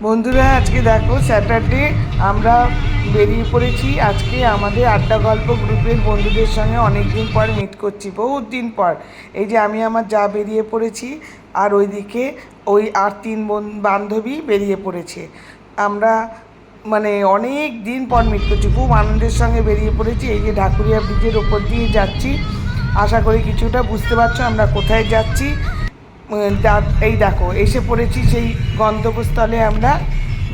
বন্ধুরা আজকে দেখো স্যাটারডে আমরা বেরিয়ে পড়েছি। আজকে আমাদের আড্ডা গল্প গ্রুপের বন্ধুদের সঙ্গে অনেক দিন পর মিট করছি, বহুত দিন পর। এই যে আমি আমার যা বেরিয়ে পড়েছি, আর ওইদিকে ওই আর তিন বান্ধবী বেরিয়ে পড়েছে। আমরা মানে অনেক দিন পর মিট করছি, খুব আনন্দের সঙ্গে বেরিয়ে পড়েছি। এই যে ঢাকুরিয়া ব্রিজের ওপর দিয়ে যাচ্ছি, আশা করি কিছুটা বুঝতে পারছো আমরা কোথায় যাচ্ছি। এই দেখো এসে পড়েছি সেই গন্তব্যস্থলে। আমরা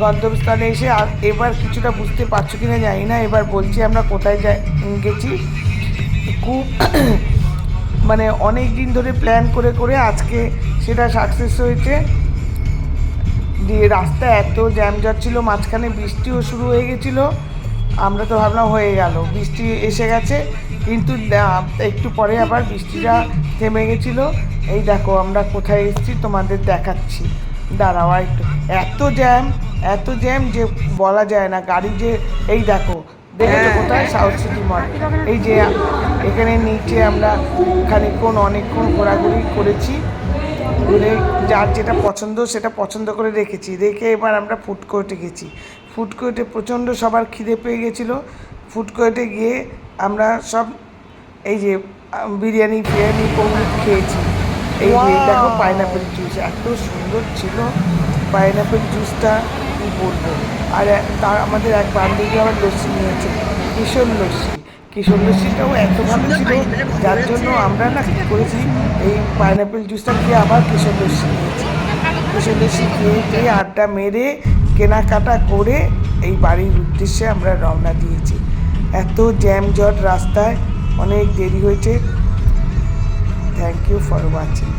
গন্তব্যস্থলে এসে এবার কিছুটা বুঝতে পারছো কিনা জানি না, এবার বলছি আমরা কোথায় গেছি। খুব মানে অনেক দিন ধরে প্ল্যান করে করে আজকে সেটা সাকসেস হয়েছে। যে রাস্তায় এত জ্যামজট ছিল, মাঝখানে বৃষ্টিও শুরু হয়ে গেছিলো। আমরা তো ভাবলাম হয়ে গেল, বৃষ্টি এসে গেছে, কিন্তু একটু পরে আবার বৃষ্টিটা থেমে গেছিলো। এই দেখো আমরা কোথায় এসেছি তোমাদের দেখাচ্ছি, দাঁড়াও একটু। এত জ্যাম যে বলা যায় না, গাড়ি যে এই দেখো দেখেছো কোথায়, সাউথ সিটি মল। এই যে এখানে নিচে আমরা অনেকক্ষণ ঘোরাঘুরি করেছি, ঘুরে যার যেটা পছন্দ সেটা পছন্দ করে রেখে এবার আমরা ফুড কোর্টে গেছি। ফুড কোর্টে প্রচণ্ড সবার খিদে পেয়ে গেছিলো। ফুড কোর্টে গিয়ে আমরা সব এই যে বিরিয়ানি খেয়েছি। এই যে দেখো পাইনাপেল জুস এত সুন্দর ছিল, পাইনাপেল জুসটা কী বলবো। আর তার আমাদের এক বান্ধবী আবার লস্যি নিয়েছে, কিশোর লস্যিটাও এত ভালো ছিল, যার জন্য আমরা না কী করেছি, এই পাইনাপেল জুসটা খেয়ে আবার কিশোর লস্যি নিয়েছি। কিশোর লস্যি খেয়ে আড্ডা মেরে কেনাকাটা করে এই বাড়ির উদ্দেশ্যে আমরা রওনা দিয়েছি। এত জ্যামজট রাস্তায়, অনেক দেরি হয়েছে। Thank you for watching.